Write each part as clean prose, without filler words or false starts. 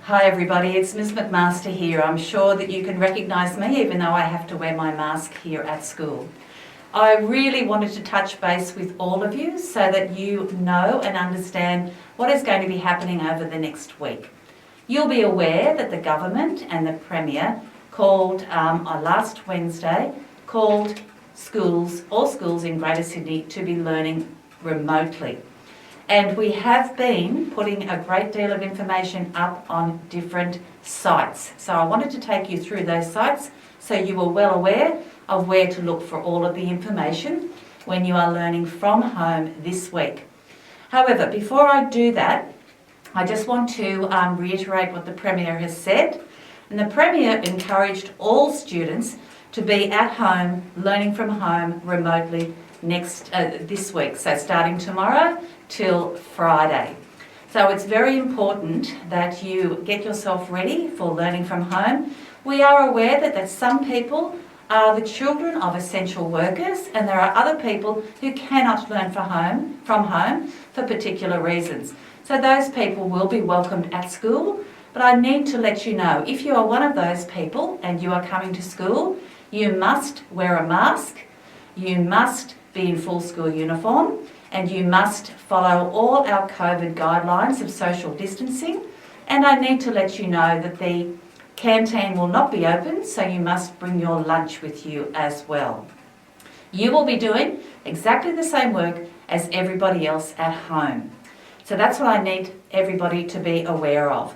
Hi everybody, it's Ms McMaster here. I'm sure that you can recognise me even though I have to wear my mask here at school. I really wanted to touch base with all of you so that you know and understand what is going to be happening over the next week. You'll be aware that the government and the Premier called last Wednesday, called all schools in Greater Sydney to be learning remotely. And we have been putting a great deal of information up on different sites. So I wanted to take you through those sites so you are well aware of where to look for all of the information when you are learning from home this week. However, before I do that, I just want to reiterate what the Premier has said. And the Premier encouraged all students to be at home, learning from home remotely this week, so starting tomorrow till Friday. So it's very important that you get yourself ready for learning from home. We are aware that some people are the children of essential workers and there are other people who cannot learn from home for particular reasons. So those people will be welcomed at school, but I need to let you know, if you are one of those people and you are coming to school, you must wear a mask, you must be in full school uniform, and you must follow all our COVID guidelines of social distancing. And I need to let you know that the canteen will not be open, so you must bring your lunch with you as well. You will be doing exactly the same work as everybody else at home. So that's what I need everybody to be aware of.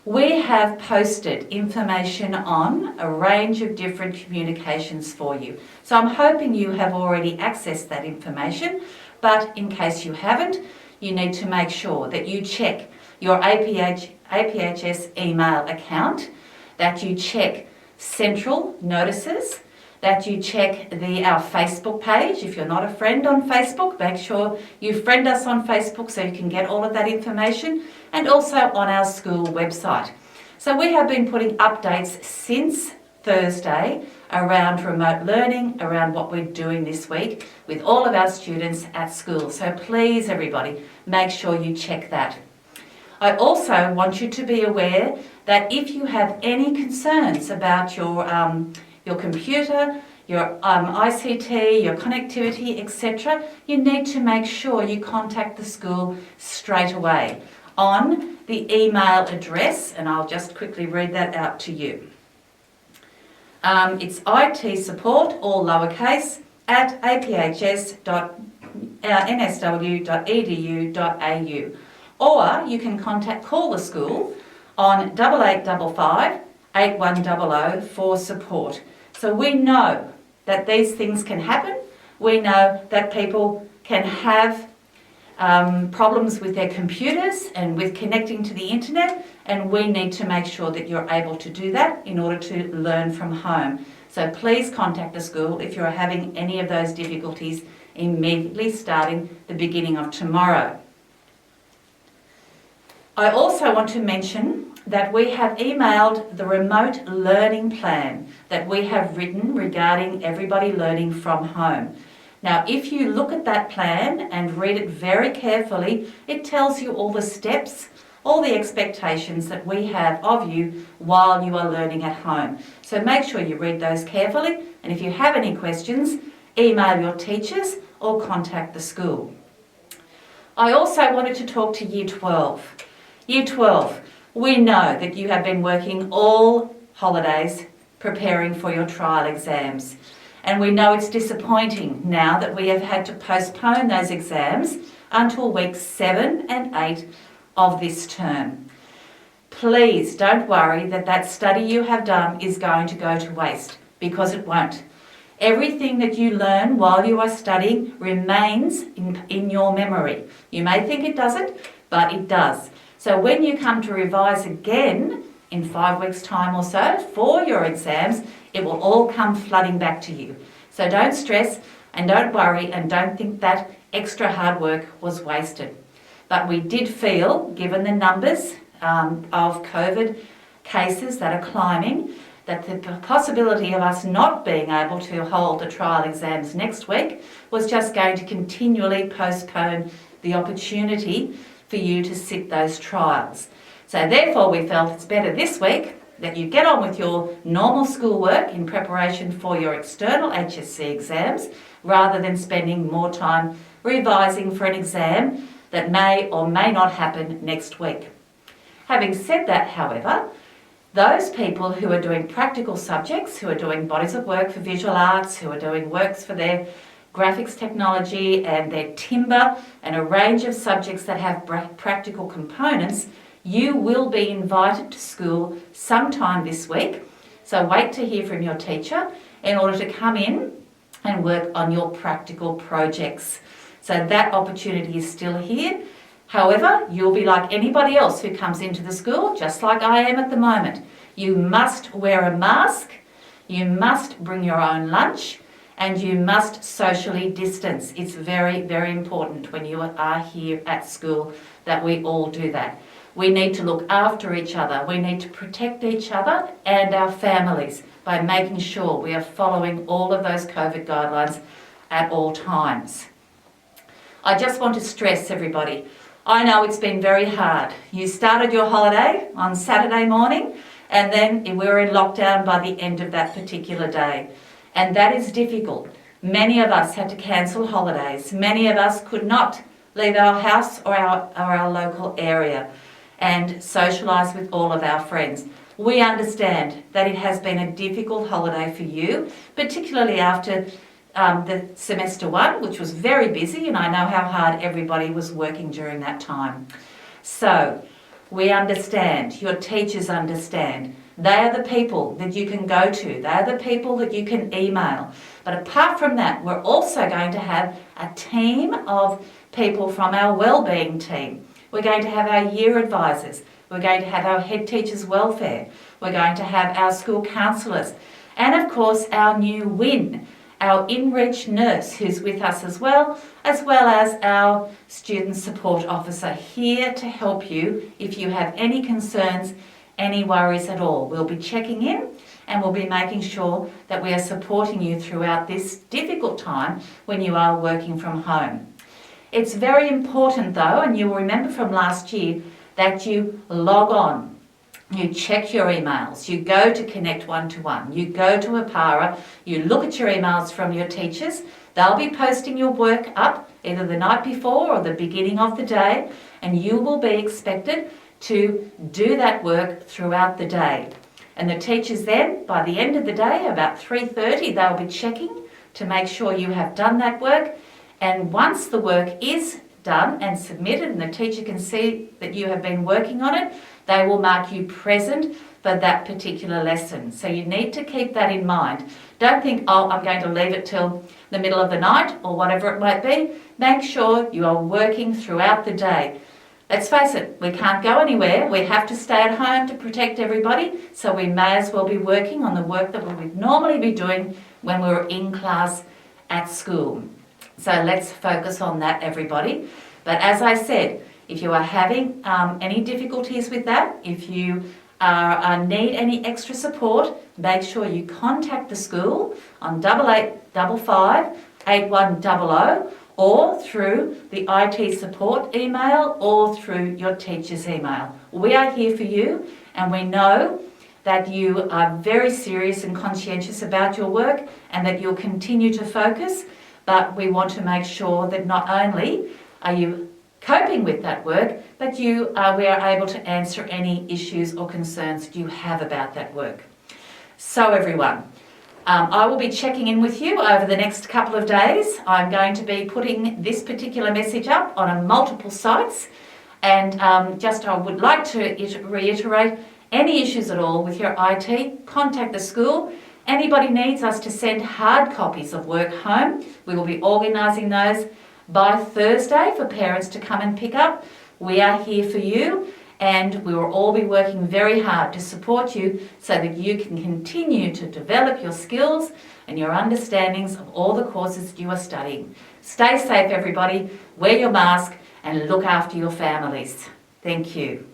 We have posted information on a range of different communications for you. So I'm hoping you have already accessed that information, but in case you haven't, you need to make sure that you check your APHS email account, that you check central notices, that you check our Facebook page. If you're not a friend on Facebook, make sure you friend us on Facebook so you can get all of that information, and also on our school website. So we have been putting updates since Thursday around remote learning, around what we're doing this week with all of our students at school. So please, everybody, make sure you check that. I also want you to be aware that if you have any concerns about your computer, your ICT, your connectivity, etc., you need to make sure you contact the school straight away on the email address, and I'll just quickly read that out to you. It's itsupport, all lowercase, at apHS.nsw.edu.au. Or you can call the school on 8855 8100 for support. So we know that these things can happen. We know that people can have problems with their computers and with connecting to the internet, and we need to make sure that you're able to do that in order to learn from home. So please contact the school if you're having any of those difficulties immediately starting the beginning of tomorrow. I also want to mention that we have emailed the remote learning plan that we have written regarding everybody learning from home. Now, if you look at that plan and read it very carefully, it tells you all the steps, all the expectations that we have of you while you are learning at home. So make sure you read those carefully, and if you have any questions, email your teachers or contact the school. I also wanted to talk to Year 12. Year 12, we know that you have been working all holidays preparing for your trial exams. And we know it's disappointing now that we have had to postpone those exams until weeks 7 and 8 of this term. Please don't worry that study you have done is going to go to waste, because it won't. Everything that you learn while you are studying remains in your memory. You may think it doesn't, but it does. So when you come to revise again in 5 weeks' time or so for your exams, it will all come flooding back to you. So don't stress and don't worry and don't think that extra hard work was wasted. But we did feel, given the numbers of COVID cases that are climbing, that the possibility of us not being able to hold the trial exams next week was just going to continually postpone the opportunity for you to sit those trials. So therefore we felt it's better this week that you get on with your normal schoolwork in preparation for your external HSC exams rather than spending more time revising for an exam that may or may not happen next week. Having said that, however, those people who are doing practical subjects, who are doing bodies of work for visual arts, who are doing works for their graphics technology and their timber and a range of subjects that have practical components, you will be invited to school sometime this week. So wait to hear from your teacher in order to come in and work on your practical projects. So that opportunity is still here. However, you'll be like anybody else who comes into the school, just like I am at the moment. You must wear a mask, you must bring your own lunch, and you must socially distance. It's very, very important when you are here at school that we all do that. We need to look after each other. We need to protect each other and our families by making sure we are following all of those COVID guidelines at all times. I just want to stress everybody, I know it's been very hard. You started your holiday on Saturday morning and then we were in lockdown by the end of that particular day. And that is difficult. Many of us had to cancel holidays. Many of us could not leave our house or our local area and socialise with all of our friends. We understand that it has been a difficult holiday for you, particularly after the semester one, which was very busy, and I know how hard everybody was working during that time. So we understand, your teachers understand. They are the people that you can go to. They are the people that you can email. But apart from that, we're also going to have a team of people from our wellbeing team. We're going to have our year advisors. We're going to have our head teachers' welfare. We're going to have our school counsellors. And of course, our new WIN, our in-reach nurse who's with us as well as our student support officer here to help you if you have any concerns, any worries at all. We'll be checking in and we'll be making sure that we are supporting you throughout this difficult time when you are working from home. It's very important though, and you'll remember from last year, that you log on. You check your emails, you go to Connect One-to-One, you go to Apara, you look at your emails from your teachers. They'll be posting your work up either the night before or the beginning of the day, and you will be expected to do that work throughout the day. And the teachers then, by the end of the day, about 3:30, they'll be checking to make sure you have done that work. And once the work is done and submitted and the teacher can see that you have been working on it, they will mark you present for that particular lesson. So you need to keep that in mind. Don't think, oh, I'm going to leave it till the middle of the night or whatever it might be. Make sure you are working throughout the day. Let's face it, we can't go anywhere. We have to stay at home to protect everybody. So we may as well be working on the work that we would normally be doing when we were in class at school. So let's focus on that, everybody. But as I said, if you are having any difficulties with that, if you need any extra support, make sure you contact the school on 8855 8100 or through the IT support email or through your teacher's email. We are here for you, and we know that you are very serious and conscientious about your work and that you'll continue to focus, but we want to make sure that not only are you coping with that work, but we are able to answer any issues or concerns you have about that work. So everyone, I will be checking in with you over the next couple of days. I'm going to be putting this particular message up on multiple sites, and I would like to reiterate, any issues at all with your IT, contact the school. Anybody needs us to send hard copies of work home, we will be organising those by Thursday for parents to come and pick up. We are here for you, and we will all be working very hard to support you so that you can continue to develop your skills and your understandings of all the courses you are studying. Stay safe, everybody, wear your mask and look after your families. Thank you.